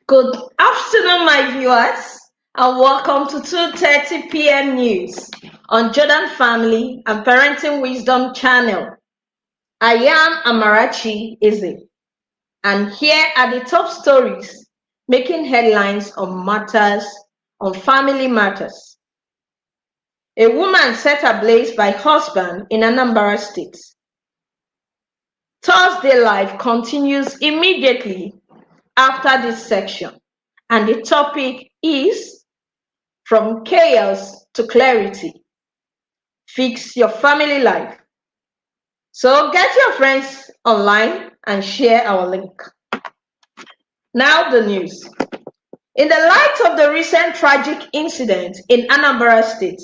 Good afternoon, my viewers, and welcome to 2:30 p.m. news on Jordan Family and Parenting Wisdom channel. I am Amarachi Eze, and here are the top stories making headlines on family matters. A woman set ablaze by husband in Anambra State. Thursday Live continues immediately after this section, and the topic is From Chaos to Clarity. Fix your family life. So get your friends online and share our link. Now the news. In the light of the recent tragic incident in Anambra State,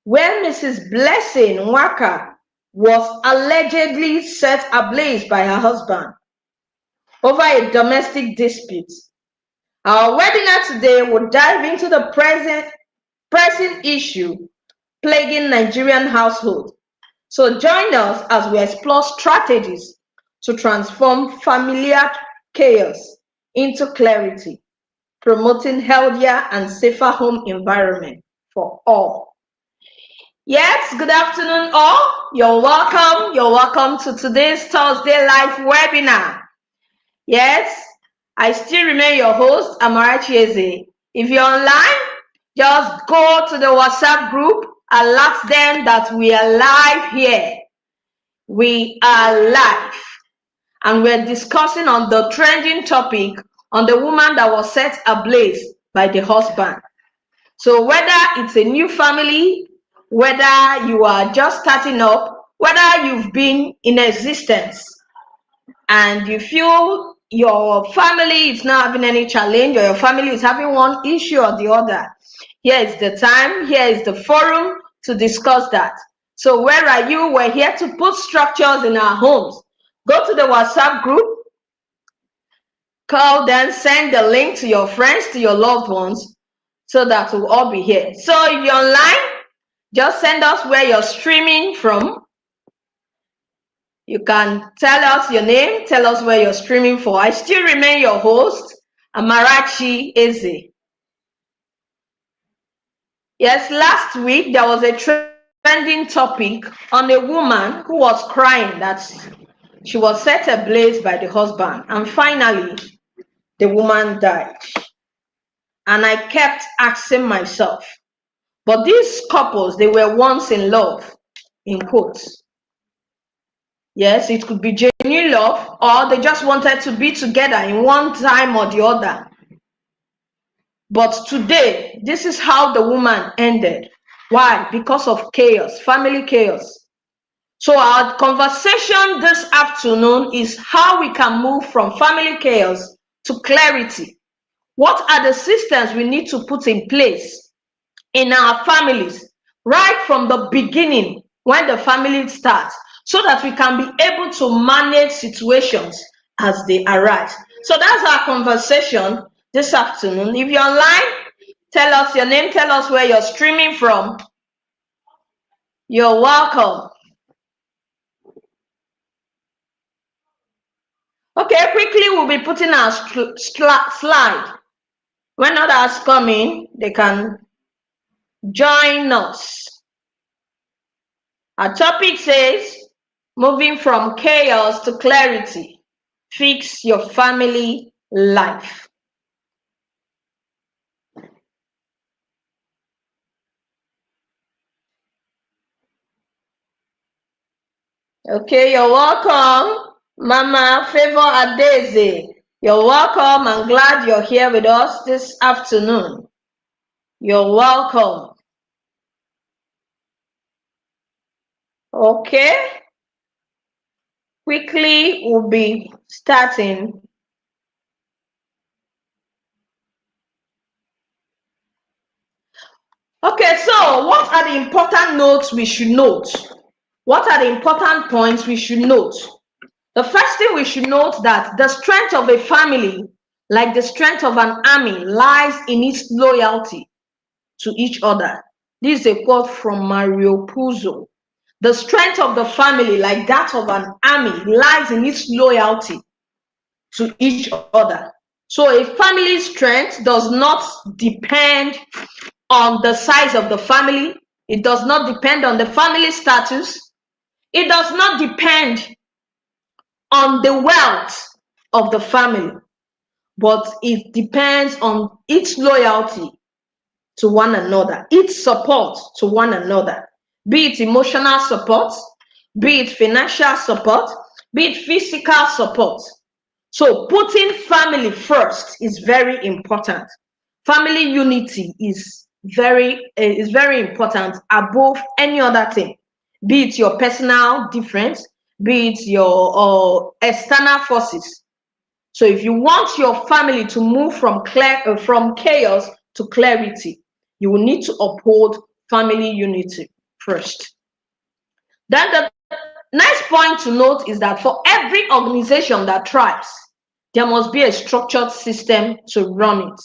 where Mrs. Blessing Nwaka was allegedly set ablaze by her husband over a domestic dispute, our webinar today will dive into the pressing issue plaguing Nigerian households. So join us as we explore strategies to transform familiar chaos into clarity, promoting healthier and safer home environment for all. Yes, good afternoon all. You're welcome. You're welcome to today's Thursday Live webinar. Yes, I still remain your host, Amarachi Eze. If you're online, just go to the WhatsApp group, alert them that we are live here. We are live, and we're discussing on the trending topic on the woman that was set ablaze by the husband. So whether it's a new family, whether you are just starting up, whether you've been in existence and you feel your family is not having any challenge or your family is having one issue or the other, here is the time, here is the forum to discuss that. So where are you? We're here to put structures in our homes. Go to the WhatsApp group, call them, send the link to your friends, to your loved ones, so that we'll all be here. So if you're online, just send us where you're streaming from. You can tell us your name, tell us where you're streaming for. I still remain your host, Amarachi Eze. Yes, last week there was a trending topic on a woman who was crying that she was set ablaze by the husband, and finally the woman died. And I kept asking myself, but these couples, they were once in love, in quotes. Yes, it could be genuine love, or they just wanted to be together in one time or the other. But today, this is how the woman ended. Why? Because of chaos, family chaos. So our conversation this afternoon is how we can move from family chaos to clarity. What are the systems we need to put in place in our families right from the beginning when the family starts, so that we can be able to manage situations as they arise? So that's our conversation this afternoon. If you're online, tell us your name, tell us where you're streaming from. You're welcome. Okay, quickly we'll be putting our slide. When others come in, they can join us. Our topic says, moving from chaos to clarity. Fix your family life. Okay, you're welcome, Mama Favor Adeze. You're welcome. I'm glad you're here with us this afternoon. You're welcome. Okay. Quickly, we'll be starting. Okay, so what are the important notes we should note? What are the important points we should note? The first thing we should note that the strength of a family, like the strength of an army, lies in its loyalty to each other. This is a quote from Mario Puzo. The strength of the family, like that of an army, lies in its loyalty to each other. So a family's strength does not depend on the size of the family. It does not depend on the family status. It does not depend on the wealth of the family, but it depends on its loyalty to one another, its support to one another, be it emotional support, be it financial support, be it physical support. So putting family first is very important. Family unity is very important above any other thing, be it your personal difference, be it your external forces. So if you want your family to move from chaos to clarity, you will need to uphold family unity first. Then the next point to note is that for every organization that thrives, there must be a structured system to run it.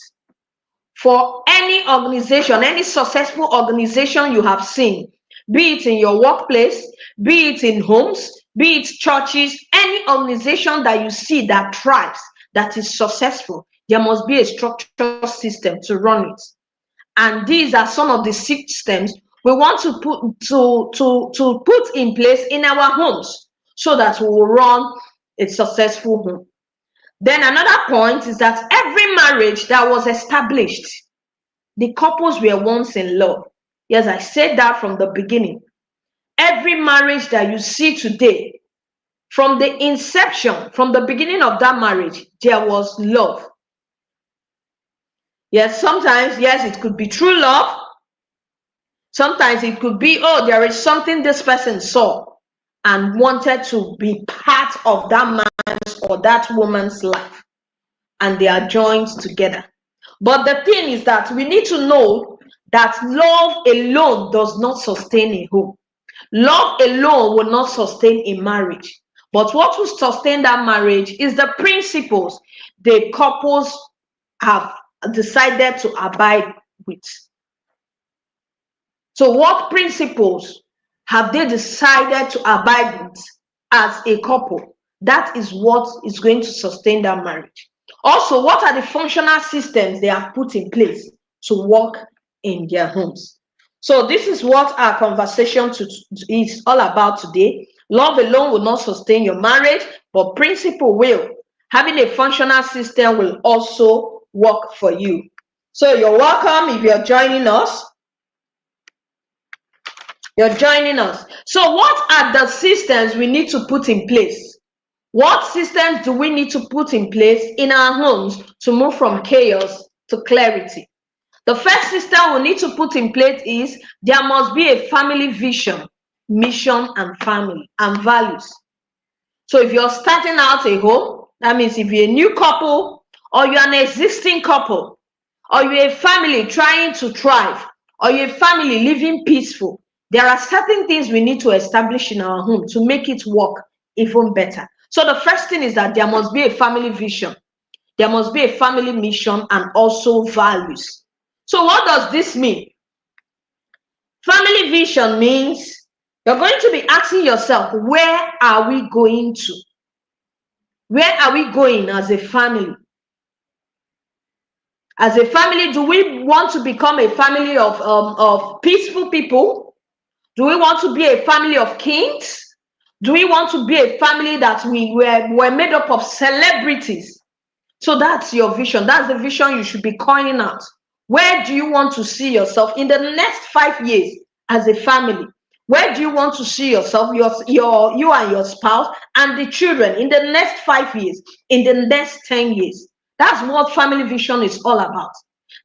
For any organization, any successful organization you have seen, be it in your workplace, be it in homes, be it churches, any organization that you see that thrives, that is successful, there must be a structured system to run it. And these are some of the systems we want to put in place in our homes so that we will run a successful home. Then another point is that every marriage that was established, the couples were once in love. Yes, I said that from the beginning. Every marriage that you see today, from the inception, from the beginning of that marriage, there was love. Yes, sometimes, yes, it could be true love. Sometimes it could be, oh, there is something this person saw and wanted to be part of that man's or that woman's life, and they are joined together. But the thing is that we need to know that love alone does not sustain a home. Love alone will not sustain a marriage. But what will sustain that marriage is the principles the couples have decided to abide with. So what principles have they decided to abide with as a couple? That is what is going to sustain that marriage. Also, what are the functional systems they have put in place to work in their homes? So this is what our conversation is all about today. Love alone will not sustain your marriage, but principle will. Having a functional system will also work for you. So you're welcome if you're joining us. You're joining us. So what are the systems we need to put in place? What systems do we need to put in place in our homes to move from chaos to clarity? The first system we need to put in place is there must be a family vision, mission, and family and values. So if you're starting out a home, that means if you're a new couple or you're an existing couple or you're a family trying to thrive or you're a family living peaceful, there are certain things we need to establish in our home to make it work even better. So the first thing is that there must be a family vision. There must be a family mission and also values. So what does this mean? Family vision means you're going to be asking yourself, where are we going to? Where are we going as a family? As a family, do we want to become a family of peaceful people? Do we want to be a family of kings? Do we want to be a family that we're made up of celebrities? So that's your vision. That's the vision you should be calling out. Where do you want to see yourself in the next 5 years as a family? Where do you want to see yourself, you and your spouse and the children in the next 5 years, in the next 10 years? That's what family vision is all about.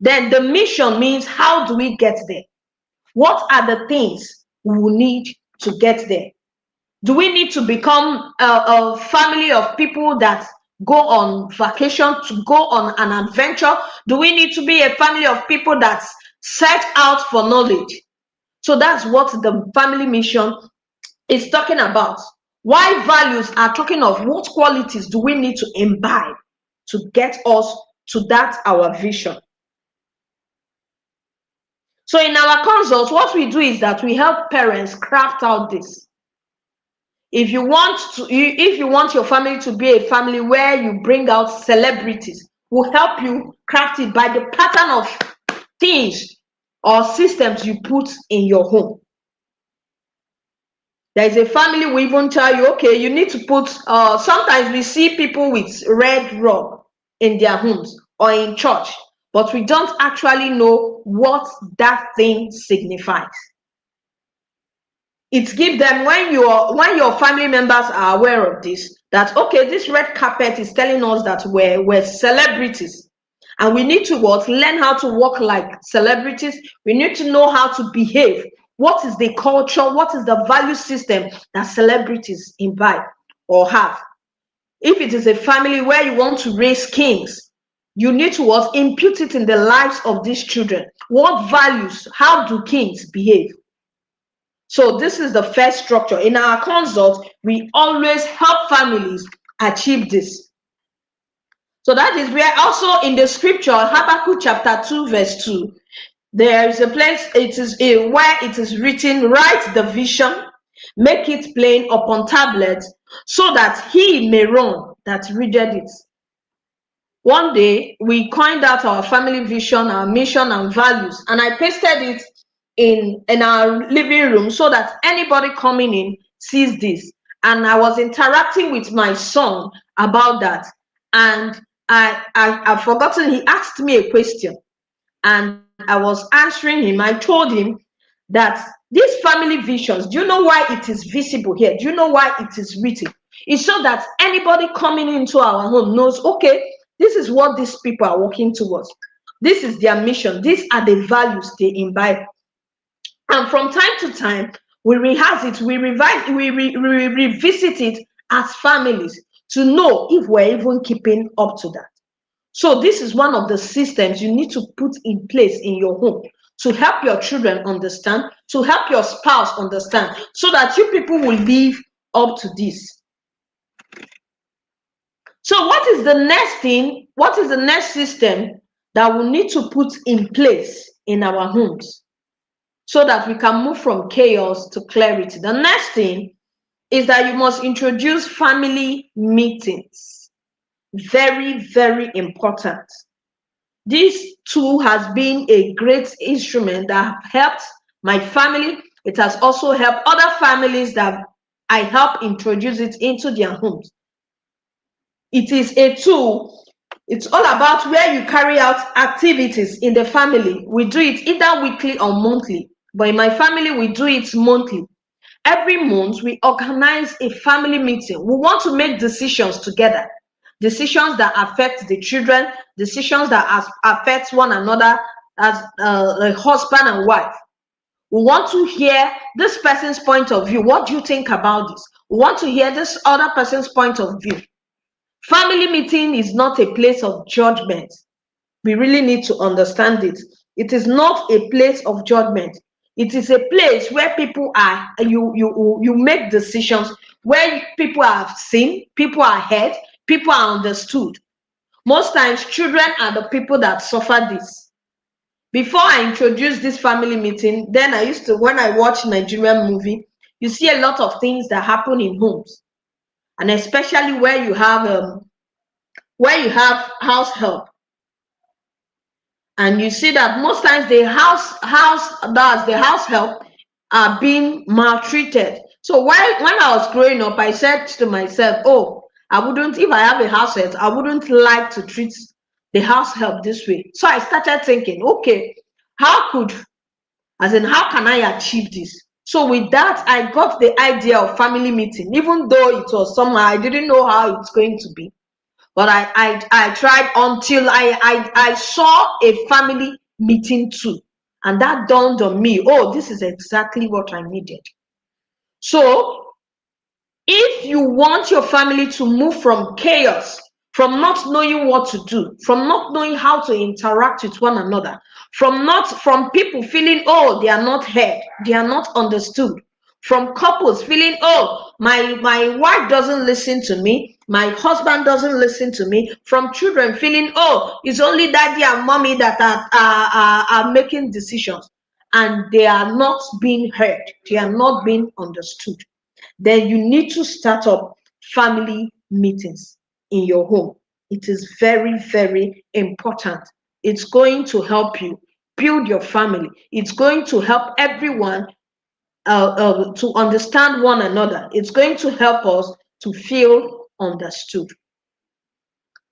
Then the mission means, how do we get there? What are the things we will need to get there? Do we need to become a family of people that go on vacation, to go on an adventure? Do we need to be a family of people that set out for knowledge? So that's what the family mission is talking about. Why values are talking of what qualities do we need to imbibe to get us to that our vision. So in our consults, what we do is that we help parents craft out this. If you want your family to be a family where you bring out celebrities, will help you craft it by the pattern of things or systems you put in your home. There is a family will even tell you, okay, you need to put, sometimes we see people with red rug in their homes or in church, but we don't actually know what that thing signifies. It gives them, when your family members are aware of this, that okay, this red carpet is telling us that we're celebrities, and we need to learn how to walk like celebrities. We need to know how to behave. What is the culture? What is the value system that celebrities imbibe or have? If it is a family where you want to raise kings, you need to impute it in the lives of these children. What values? How do kings behave? So this is the first structure. In our consult, we always help families achieve this. So that is where also in the scripture, Habakkuk chapter 2 verse 2, there is a place, where it is written, write the vision, make it plain upon tablets, so that he may run that readeth it. One day, we coined out our family vision, our mission and values, and I pasted it in our living room so that anybody coming in sees this. And I was interacting with my son about that. And I've forgotten, he asked me a question and I was answering him. I told him that these family visions, do you know why it is visible here? Do you know why it is written? It's so that anybody coming into our home knows, okay, this is what these people are working towards. This is their mission. These are the values they imbibe. And from time to time, we rehearse it, we revise, we revisit it as families to know if we're even keeping up to that. So this is one of the systems you need to put in place in your home to help your children understand, to help your spouse understand, so that you people will live up to this. So what is the next thing? What is the next system that we need to put in place in our homes so that we can move from chaos to clarity? The next thing is that you must introduce family meetings. Very, very important. This tool has been a great instrument that helped my family. It has also helped other families that I help introduce it into their homes. It is a tool. It's all about where you carry out activities in the family. We do it either weekly or monthly, but in my family, we do it monthly. Every month, we organize a family meeting. We want to make decisions together. Decisions that affect the children, decisions that affect one another as a husband and wife. We want to hear this person's point of view. What do you think about this? We want to hear this other person's point of view. Family meeting is not a place of judgment. We really need to understand it. It is not a place of judgment. It is a place where people are, you make decisions, where people are seen, people are heard, people are understood. Most times, children are the people that suffer this. Before I introduced this family meeting, then I used to, when I watch Nigerian movie, you see a lot of things that happen in homes, and especially where you have house help. And you see that most times the house help are being maltreated. So when I was growing up, I said to myself, oh, I wouldn't, if I have a house help, I wouldn't like to treat the house help this way. So I started thinking, okay, how can I achieve this? So with that, I got the idea of family meeting, even though it was somehow I didn't know how it's going to be. But I tried until I saw a family meeting too. And that dawned on me, oh, this is exactly what I needed. So if you want your family to move from chaos, from not knowing what to do, from not knowing how to interact with one another, from people feeling, oh, they are not heard, they are not understood, from couples feeling, oh, my wife doesn't listen to me, my husband doesn't listen to me, from children feeling, oh, it's only daddy and mommy that are making decisions, and they are not being heard, they are not being understood, then you need to start up family meetings in your home. It is very, very important. It's going to help you build your family. It's going to help everyone to understand one another. It's going to help us to feel understood.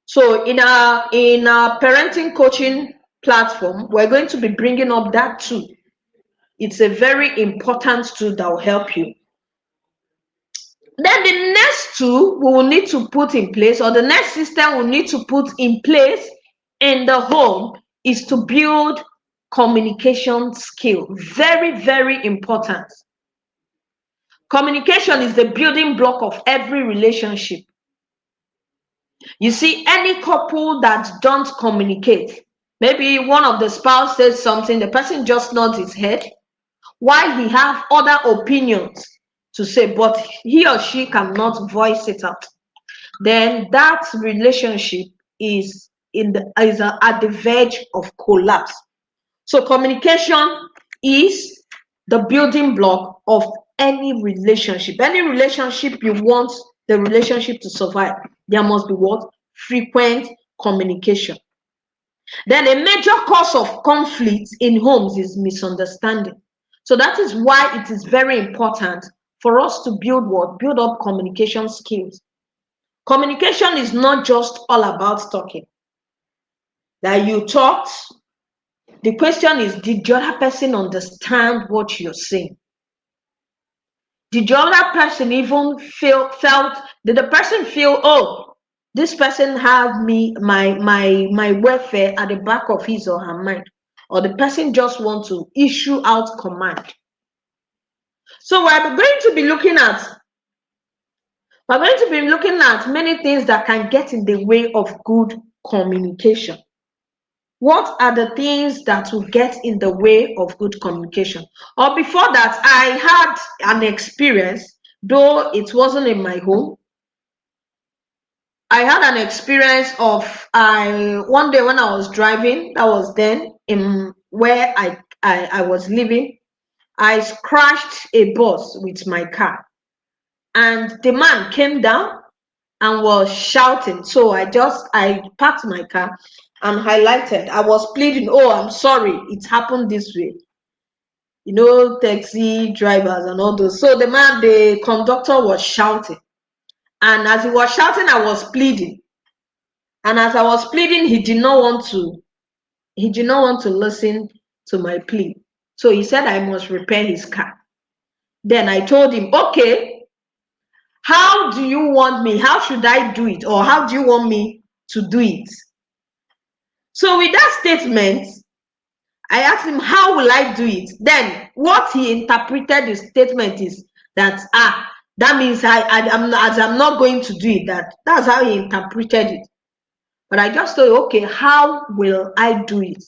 So in our parenting coaching platform, we're going to be bringing up that too. It's a very important tool that will help you. Then the next two we will need to put in place, or the next system we'll need to put in place in the home, is to build communication skill. Very, very important. Communication is the building block of every relationship. You see, any couple that don't communicate, maybe one of the spouse says something, the person just nods his head, while he have other opinions to say, but he or she cannot voice it out, then that relationship is at the verge of collapse. So communication is the building block of any relationship. Any relationship you want the relationship to survive, there must be what? Frequent communication. Then a major cause of conflict in homes is misunderstanding. So that is why it is very important for us to build what? Build up communication skills. Communication is not just all about talking. That you talked, the question is, did the other person understand what you're saying? Did the other person even did the person feel, oh, this person have my welfare at the back of his or her mind? Or the person just want to issue out command? So we're going to be looking at many things that can get in the way of good communication. What are the things that will get in the way of good communication? Or before that, I had an experience, though it wasn't in my home. I had an experience of one day when I was driving, that was then in where I was living, I crashed a bus with my car, and the man came down and was shouting. So I parked my car and highlighted. I was pleading, oh, I'm sorry, it happened this way. Taxi drivers and all those. So the conductor was shouting. And as he was shouting, I was pleading. And as I was pleading, he did not want to listen to my plea. So he said I must repair his car. Then I told him, okay, how do you want me? How should I do it? Or how do you want me to do it? So with that statement, I asked him, how will I do it? Then what he interpreted the statement is that, that means I'm not going to do it. That's how he interpreted it. But I just thought, okay, how will I do it?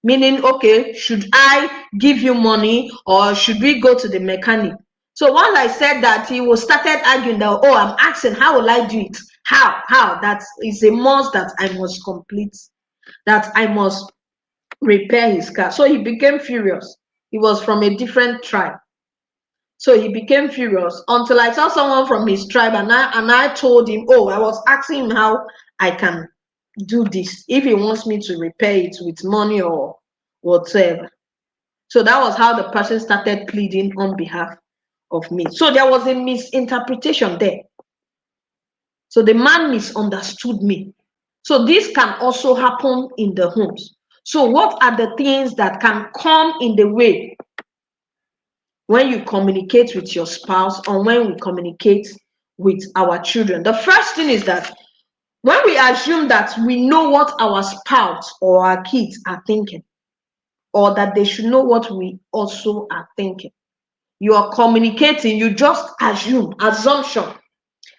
Meaning, okay, should I give you money or should we go to the mechanic? So once I said that, he started arguing that, oh, I'm asking, how will I do it? How? That is a must that I must complete, that I must repair his car. So he became furious. He was from a different tribe. So he became furious until I saw someone from his tribe, and I told him, oh, I was asking him how I can do this, if he wants me to repair it with money or whatever. So that was how the person started pleading on behalf of me. So there was a misinterpretation there. So the man misunderstood me. So this can also happen in the homes. So what are the things that can come in the way when you communicate with your spouse or when we communicate with our children? The first thing is that when we assume that we know what our spouse or our kids are thinking, or that they should know what we also are thinking, you are communicating, you just assume. Assumption.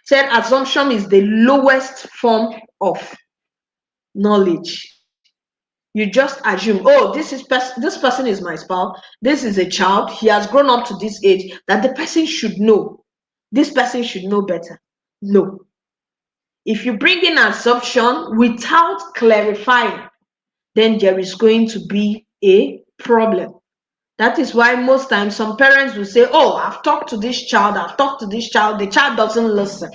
Said assumption is the lowest form of knowledge. You just assume, oh, this person is my spouse, this is a child, he has grown up to this age, that the person should know. This person should know better. No. If you bring in assumption without clarifying, then there is going to be a problem. That is why most times some parents will say, oh, I've talked to this child, the child doesn't listen.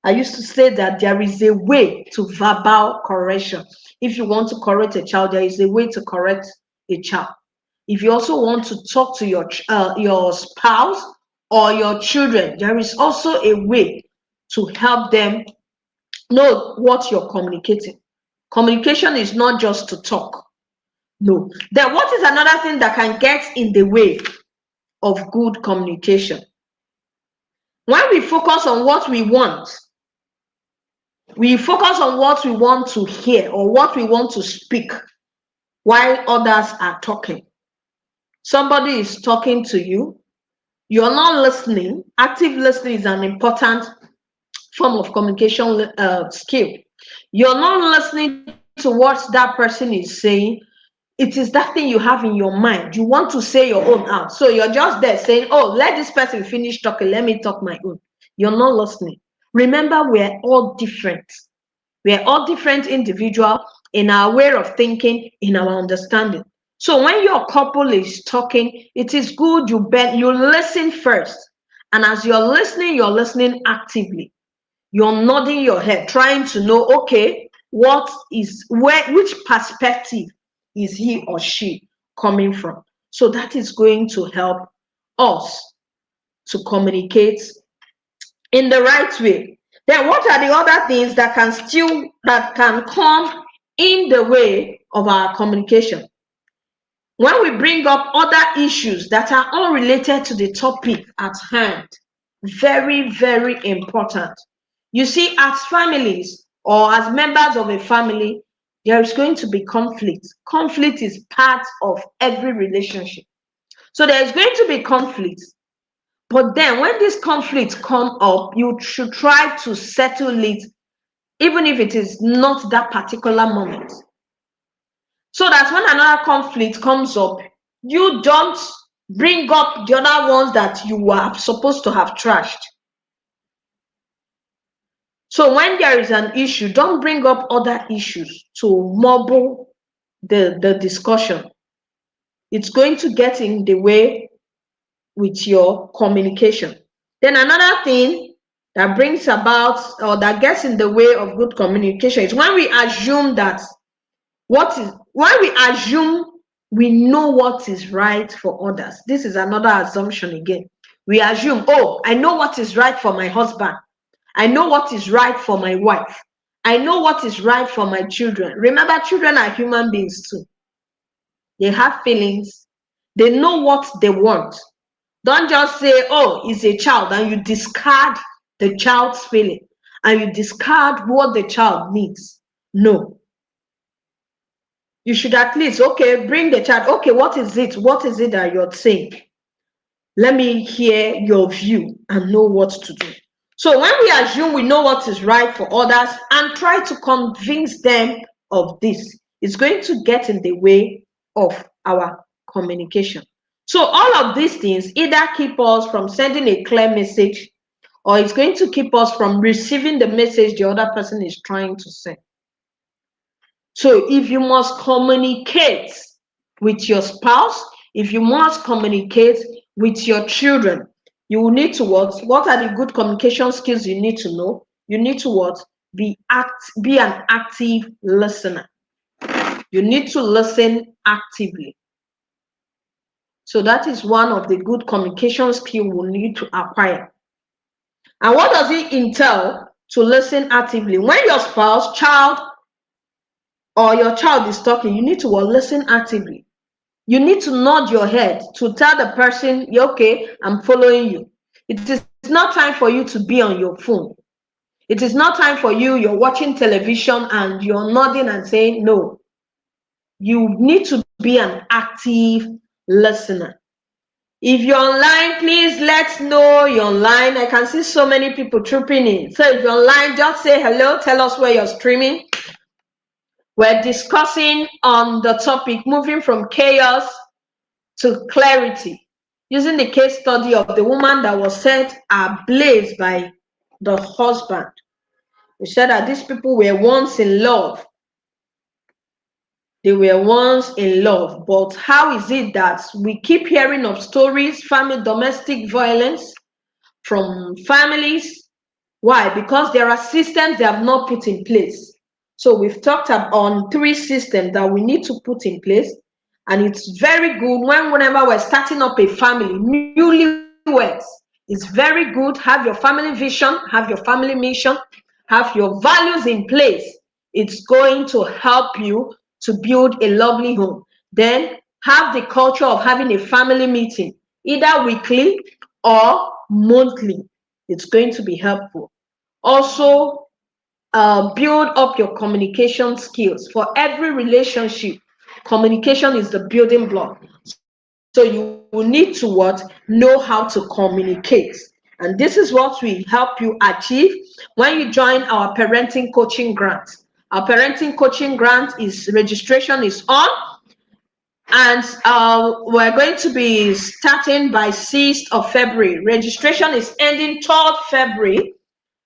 I used to say that there is a way to verbal correction. If you want to correct a child, there is a way to correct a child. If you also want to talk to your spouse or your children, there is also a way to help them know what you're communicating. Communication is not just to talk. No. Then what is another thing that can get in the way of good communication? When we focus on what we want, we focus on what we want to hear or what we want to speak while others are talking. Somebody is talking to you, you're not listening. Active listening is an important form of communication skill. You're not listening to what that person is saying. It is that thing you have in your mind. You want to say your own out. So you're just there saying, oh, let this person finish talking. Let me talk my own. You're not listening. Remember, we're all different. We're all different individuals in our way of thinking, in our understanding. So when your couple is talking, it is good you listen first. And as you're listening actively. You're nodding your head, trying to know, okay, which perspective is he or she coming from? So that is going to help us to communicate in the right way. Then what are the other things that can come in the way of our communication? When we bring up other issues that are unrelated to the topic at hand, very, very important. You see, as families or as members of a family, there is going to be conflict. Conflict is part of every relationship. So there is going to be conflict. But then when this conflict come up, you should try to settle it, even if it is not that particular moment. So that when another conflict comes up, you don't bring up the other ones that you were supposed to have trashed. So when there is an issue, don't bring up other issues to marble the discussion. It's going to get in the way with your communication. Then another thing that brings about or that gets in the way of good communication is when we assume we know what is right for others. This is another assumption again. We assume, oh, I know what is right for my husband. I know what is right for my wife. I know what is right for my children. Remember, children are human beings too. They have feelings. They know what they want. Don't just say, oh, it's a child, and you discard the child's feeling and you discard what the child needs. No. You should at least, okay, bring the child. Okay, what is it? What is it that you're saying? Let me hear your view and know what to do. So when we assume we know what is right for others and try to convince them of this, it's going to get in the way of our communication. So all of these things either keep us from sending a clear message or it's going to keep us from receiving the message the other person is trying to send. So if you must communicate with your spouse, if you must communicate with your children, you will need to what are the good communication skills you need to know? You need to be an active listener. You need to listen actively. So that is one of the good communication skills we'll need to acquire. And what does it entail to listen actively? When your spouse, child, or your child is talking, you need to listen actively. You need to nod your head to tell the person, you're okay, I'm following you. It is not time for you to be on your phone. It is not time for you're watching television and you're nodding and saying no. You need to be an active listener. If you're online, please let's know you're online. I can see so many people trooping in. So if you're online, just say hello, tell us where you're streaming. We're discussing on the topic moving from chaos to clarity, using the case study of the woman that was set ablaze by the husband. We said that these people were once in love. They were once in love, but how is it that we keep hearing of stories, domestic violence from families, Why? Because there are systems they have not put in place. So we've talked on 3 systems that we need to put in place. And it's very good whenever we're starting up a family, newlyweds, it's very good. Have your family vision, have your family mission, have your values in place. It's going to help you to build a lovely home. Then have the culture of having a family meeting, either weekly or monthly. It's going to be helpful. Also, build up your communication skills. For every relationship, communication is the building block. So you will need to know how to communicate. And this is what we help you achieve when you join our parenting coaching grant. Our parenting coaching grant is registration is on, and we're going to be starting by 6th of February. Registration is ending 3rd February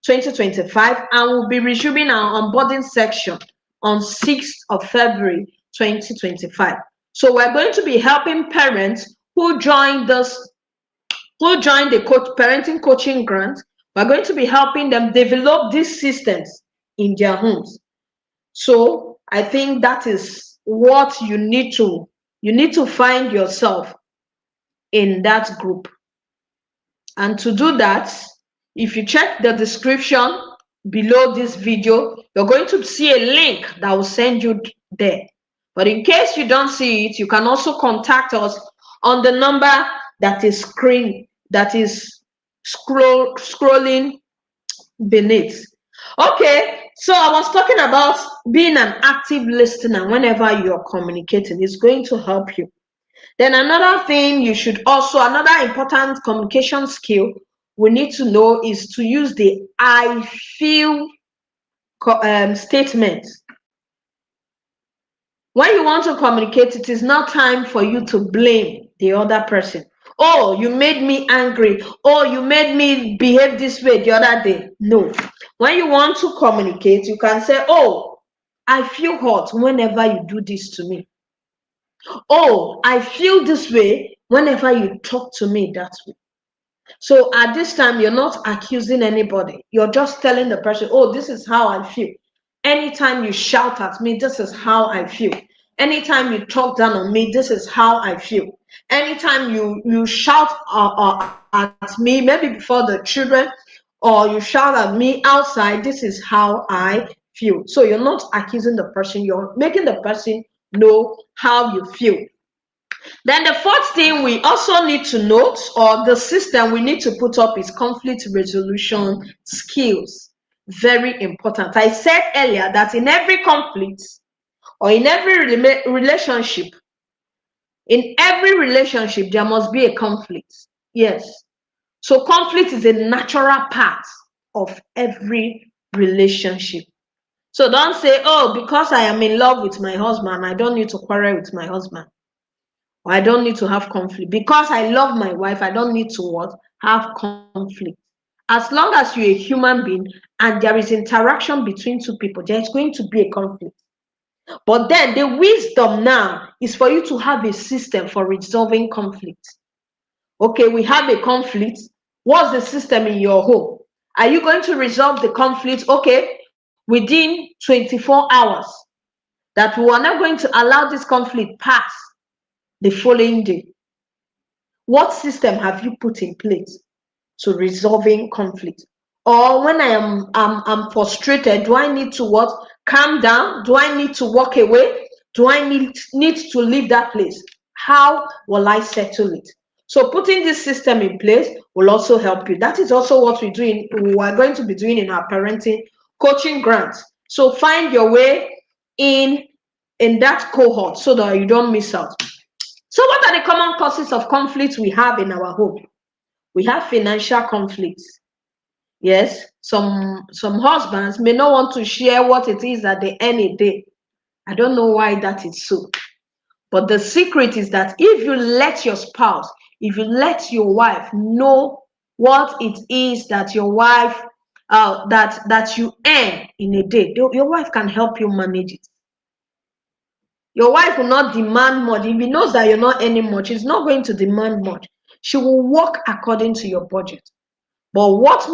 2025, and we'll be resuming our onboarding section on 6th of February 2025. So we're going to be helping parents who join the parenting coaching grant. We're going to be helping them develop these systems in their homes. So I think that is what you need to find yourself in that group. And to do that, if you check the description below this video, you're going to see a link that will send you there. But in case you don't see it, you can also contact us on the number that is scrolling beneath. Okay, so I was talking about being an active listener whenever you're communicating. It's going to help you. Then another thing another important communication skill we need to know is to use the I feel statement. When you want to communicate, it is not time for you to blame the other person. Oh, you made me angry. Oh, you made me behave this way the other day. No. When you want to communicate, you can say, oh, I feel hurt whenever you do this to me. Oh, I feel this way whenever you talk to me that way. So at this time, you're not accusing anybody. You're just telling the person, oh, this is how I feel. Anytime you shout at me, this is how I feel. Anytime you talk down on me, this is how I feel. Anytime you shout at me, maybe before the children, or you shout at me outside, this is how I feel. So you're not accusing the person, you're making the person know how you feel. Then the fourth thing we also need to note, or the system we need to put up, is conflict resolution skills. Very important. I said earlier that in every conflict or in every relationship, there must be a conflict. Yes. So conflict is a natural part of every relationship. So don't say, oh, because I am in love with my husband, I don't need to quarrel with my husband. Or I don't need to have conflict. Because I love my wife, I don't need to what? Have conflict. As long as you're a human being and there is interaction between two people, there's going to be a conflict. But then the wisdom now is for you to have a system for resolving conflict. Okay, we have a conflict. What's the system in your home? Are you going to resolve the conflict, okay, within 24 hours? That we are not going to allow this conflict pass the following day. What system have you put in place to resolving conflict? Or when I'm frustrated, do I need to what? Calm down? Do I need to walk away? Do I need to leave that place? How will I settle it? So putting this system in place will also help you. That is also what we are going to be doing in our parenting coaching grants. So find your way in that cohort so that you don't miss out. So what are the common causes of conflict we have in our home? We have financial conflicts. Yes, some husbands may not want to share what it is that they earn a day. I don't know why that is so. But the secret is that if you let your spouse, if you let your wife know what it is that your wife that you earn in a day, your wife can help you manage it. Your wife will not demand much. If he knows that you're not earning much, she's not going to demand much. She will work according to your budget. But what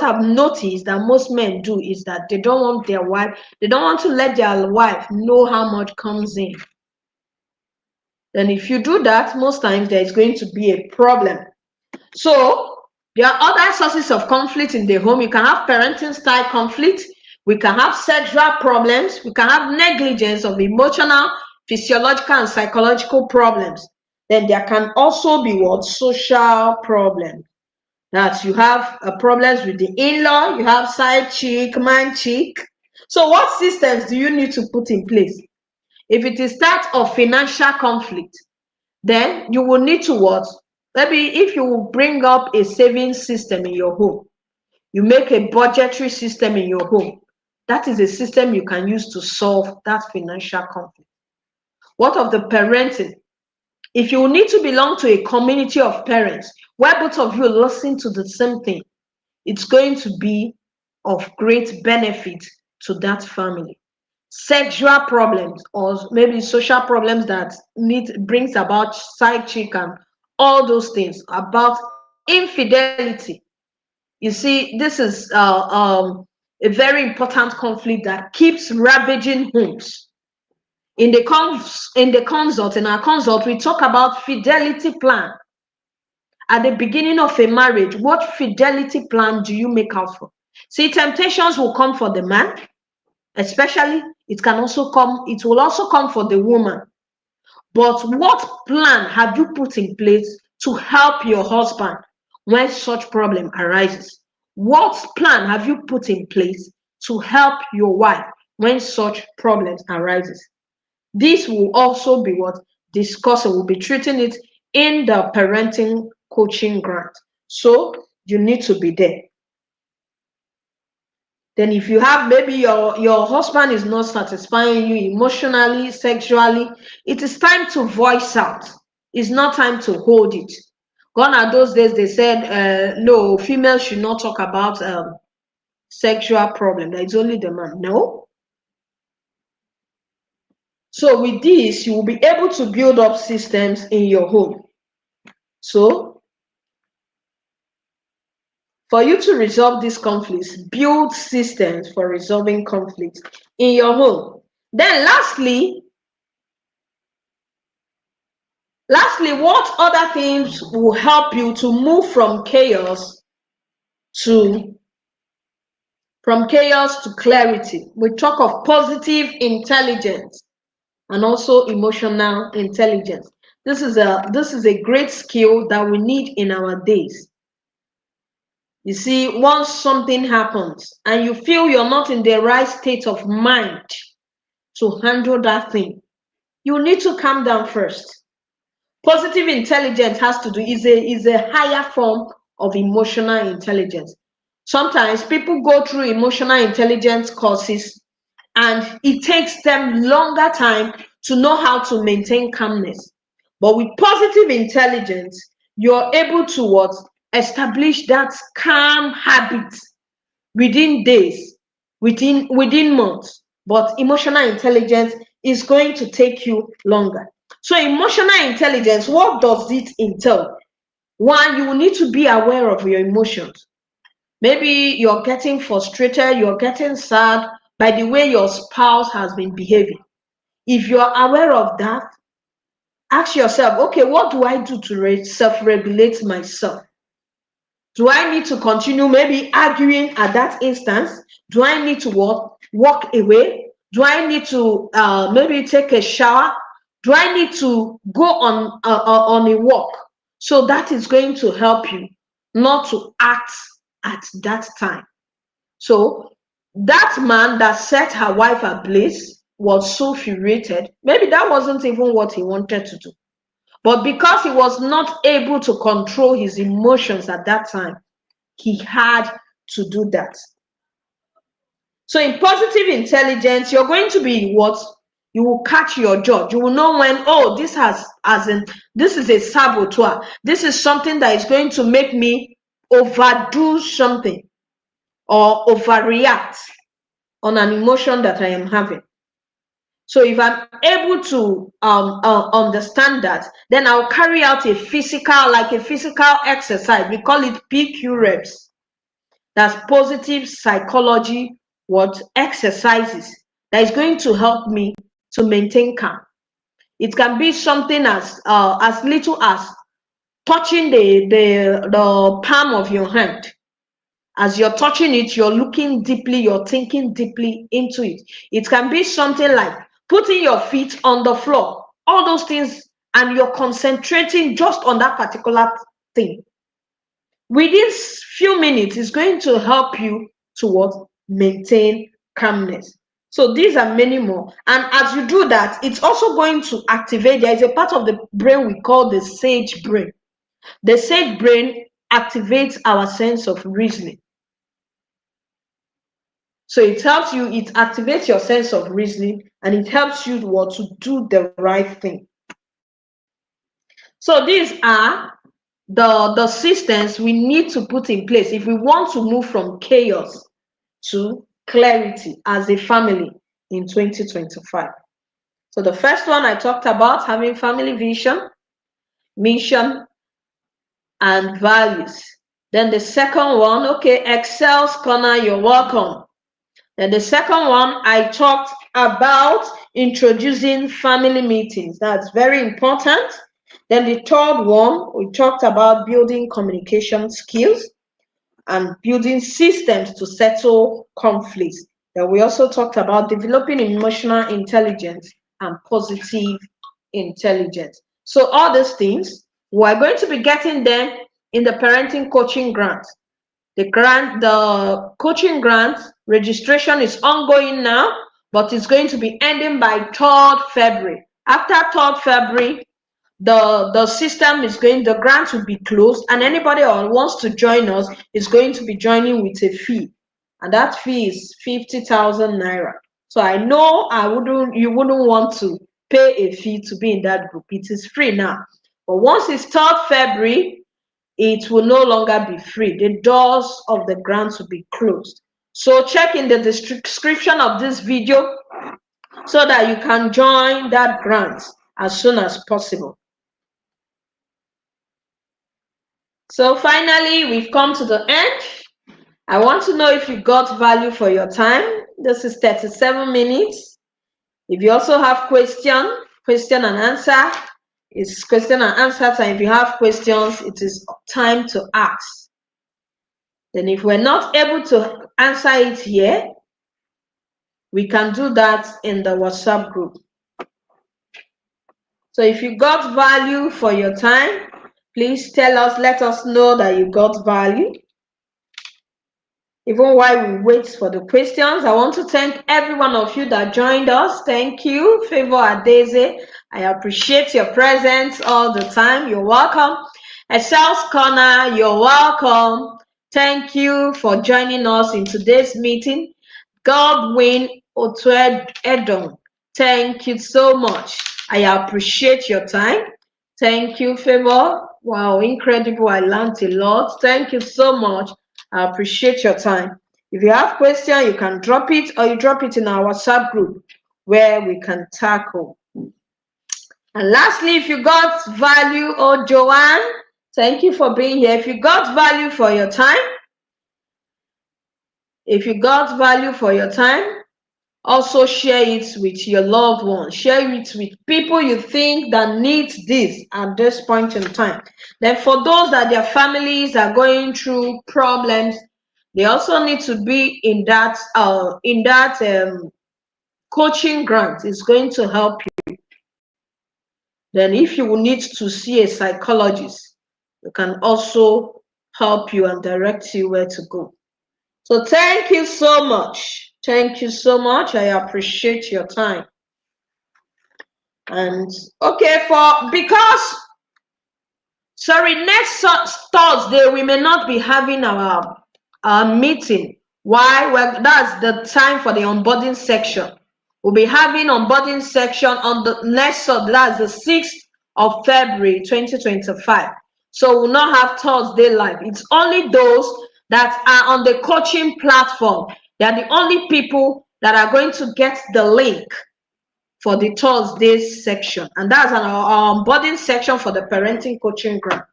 I've noticed that most men do is that they don't want to let their wife know how much comes in. Then if you do that, most times there is going to be a problem. So there are other sources of conflict in the home. You can have parenting style conflict. We can have sexual problems. We can have negligence of emotional, physiological, and psychological problems. Then there can also be what? Social problems. That you have problems with the in-law, you have side chick, man chick. So what systems do you need to put in place? If it is that of financial conflict, then you will need to what? Maybe if you will bring up a saving system in your home, you make a budgetary system in your home. That is a system you can use to solve that financial conflict. What of the parenting? If you need to belong to a community of parents where both of you listen to the same thing, it's going to be of great benefit to that family. Sexual problems or maybe social problems that brings about side chick and all those things about infidelity. You see, this is a very important conflict that keeps ravaging homes. In our consult, we talk about fidelity plan. At the beginning of a marriage, what fidelity plan do you make out for? See, temptations will come for the man, especially it will also come for the woman. But what plan have you put in place to help your husband when such problem arises? What plan have you put in place to help your wife when such problems arises? This will also be what discussed. We'll be treating it in the parenting coaching grant. So you need to be there. Then if you have maybe your husband is not satisfying you emotionally, sexually, it is time to voice out. It's not time to hold it. Gone are those days they said, no, females should not talk about sexual problem. That it's only the man. No. So with this, you will be able to build up systems in your home. So for you to resolve these conflicts, build systems for resolving conflicts in your home. Then lastly, what other things will help you to move from chaos to clarity? We talk of positive intelligence and also emotional intelligence. This is a great skill that we need in our days. You see, once something happens and you feel you're not in the right state of mind to handle that thing, you need to calm down first. Positive intelligence is a higher form of emotional intelligence. Sometimes people go through emotional intelligence courses and it takes them longer time to know how to maintain calmness. But with positive intelligence, you're able to establish that calm habit within days, within months. But emotional intelligence is going to take you longer. So emotional intelligence, what does it entail? One, you will need to be aware of your emotions. Maybe you're getting frustrated, you're getting sad by the way your spouse has been behaving. If you're aware of that, ask yourself, okay, what do I do to self-regulate myself? Do I need to continue maybe arguing at that instance? Do I need to walk away? Do I need to maybe take a shower? Do I need to go on a walk? So that is going to help you not to act at that time. So that man that set her wife ablaze was so furiated. Maybe that wasn't even what he wanted to do. But because he was not able to control his emotions at that time, he had to do that. So in positive intelligence, you're going to be what? You will catch your judge. You will know when, oh, this is a saboteur. This is something that is going to make me overdo something or overreact on an emotion that I am having. So if I'm able to understand that, then I'll carry out a physical exercise. We call it PQ reps. That's positive psychology exercises that is going to help me to maintain calm. It can be something as little as touching the palm of your hand. As you're touching it, you're looking deeply, you're thinking deeply into it. It can be something like putting your feet on the floor, all those things, and you're concentrating just on that particular thing. Within few minutes, it's going to help you to maintain calmness. So these are many more. And as you do that, it's also going to activate, there is a part of the brain we call the sage brain. The sage brain activates our sense of reasoning. So it helps you, it activates your sense of reasoning, and it helps you to do the right thing. So these are the systems we need to put in place if we want to move from chaos to clarity as a family in 2025. So the first one I talked about, having family vision, mission, and values. Then the second one, okay, Excel's Corner, you're welcome. Then the second one, I talked about introducing family meetings. That's very important. Then the third one, we talked about building communication skills and building systems to settle conflicts. Then we also talked about developing emotional intelligence and positive intelligence. So all these things, we're going to be getting them in the parenting coaching grant. The coaching grant registration is ongoing now, but it's going to be ending by 3rd February. After 3rd February, the grant will be closed, and anybody who wants to join us is going to be joining with a fee, and that fee is 50,000 naira. So I know you wouldn't want to pay a fee to be in that group. It is free now, but once it's 3rd February, it will no longer be free. The doors of the grant will be closed. So check in the description of this video so that you can join that grant as soon as possible. So finally, we've come to the end. I want to know if you got value for your time. This is 37 minutes. If you also have question and answer, it's question and answer time. If you have questions, it is time to ask. Then if we're not able to answer it here, we can do that in the WhatsApp group. So if you got value for your time, please let us know that you got value. Even while we wait for the questions, I want to thank every one of you that joined us. Thank you, Favor Adeze. I appreciate your presence all the time. You're welcome. Excel's Corner, you're welcome. Thank you for joining us in today's meeting. Godwin Otuedon, thank you so much. I appreciate your time. Thank you, Favor. Wow, incredible. I learned a lot. Thank you so much. I appreciate your time. If you have questions, you can drop it, or you drop it in our WhatsApp group where we can tackle. And lastly, if you got value, Joanne, thank you for being here. If you got value for your time, also share it with your loved ones. Share it with people you think that need this at this point in time. Then for those that their families are going through problems, they also need to be in that coaching grant. It's going to help you. Then if you will need to see a psychologist, we can also help you and direct you where to go. So thank you so much. Thank you so much. I appreciate your time. And okay, next Thursday we may not be having our meeting. Why? Well, that's the time for the onboarding section. We'll be having onboarding section on the next, that's the 6th of February 2025. So we'll not have Thursday live. It's only those that are on the coaching platform. They are the only people that are going to get the link for the Thursdays section, and that's our onboarding section for the parenting coaching grant.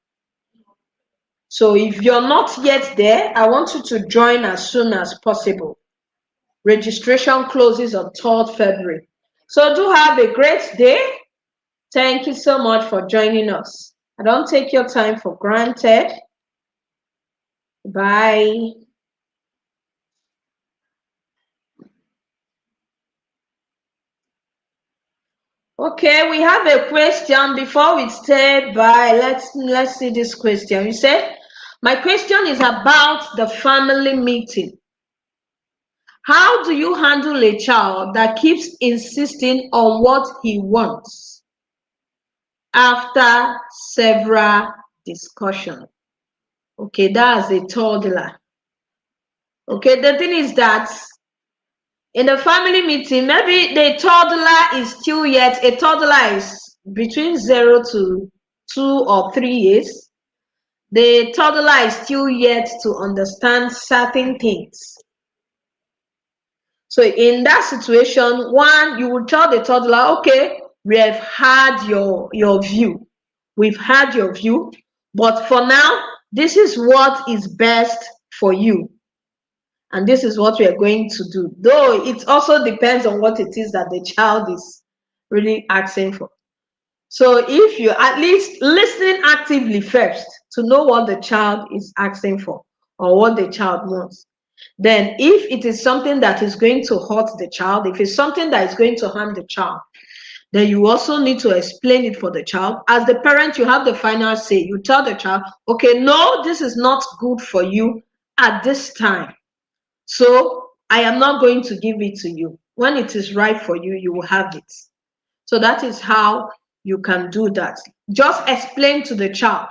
So if you're not yet there, I want you to join as soon as possible. Registration closes on 3rd February. So do have a great day. Thank you so much for joining us. I don't take your time for granted. Bye. Okay, we have a question before we say bye. Let's see this question. You said, my question is about the family meeting. How do you handle a child that keeps insisting on what he wants after several discussions? Okay, that's a toddler. Okay, the thing is that in the family meeting, maybe the toddler is still yet, a toddler is between 0 to 2 or 3 years. The toddler is still yet to understand certain things. So in that situation, one, you would tell the toddler, okay, we have had your view. We've had your view, but for now, this is what is best for you. And this is what we are going to do. Though it also depends on what it is that the child is really asking for. So if you at least listen actively first to know what the child is asking for or what the child wants. Then if it is something that is going to hurt the child, if it's something that is going to harm the child, then you also need to explain it for the child. As the parent, you have the final say. You tell the child, okay, no, this is not good for you at this time. So I am not going to give it to you. When it is right for you, you will have it. So that is how you can do that. Just explain to the child.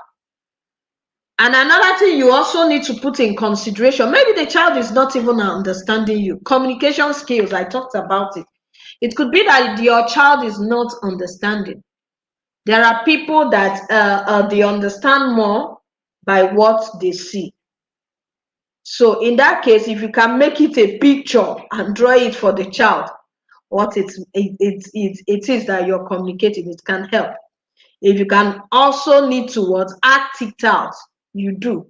And another thing you also need to put in consideration, maybe the child is not even understanding you. Communication skills, I talked about it. It could be that your child is not understanding. There are people that they understand more by what they see. So in that case, if you can make it a picture and draw it for the child, what it is that you're communicating, it can help. If you can also need to what act it out, you do.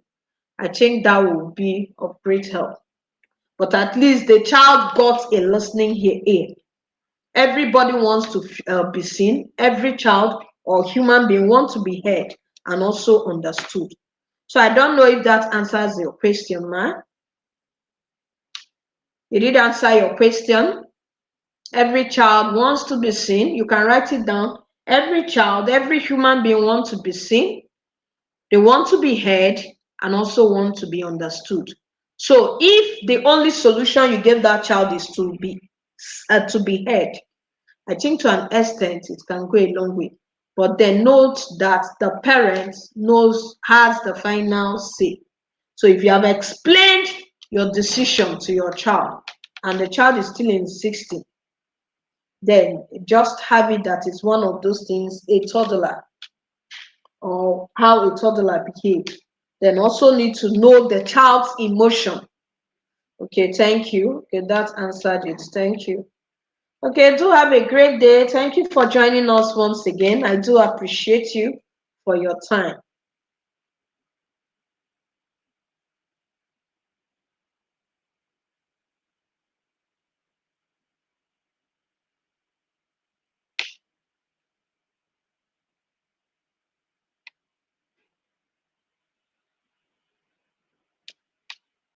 I think that will be of great help. But at least the child got a listening ear. Everybody wants to be seen. Every child or human being wants to be heard and also understood. So I don't know if that answers your question, ma. Did it answer your question? Every child wants to be seen. You can write it down. Every child, every human being wants to be seen. They want to be heard and also want to be understood. So if the only solution you give that child is to be heard, I think to an extent it can go a long way. But then note that the parent has the final say. So if you have explained your decision to your child and the child is still insisting, then just have it that is one of those things, a toddler, or how a toddler behaves. Then also need to know the child's emotion. Okay, thank you. Okay, that answered it. Thank you. Okay, do have a great day. Thank you for joining us once again. I do appreciate you for your time.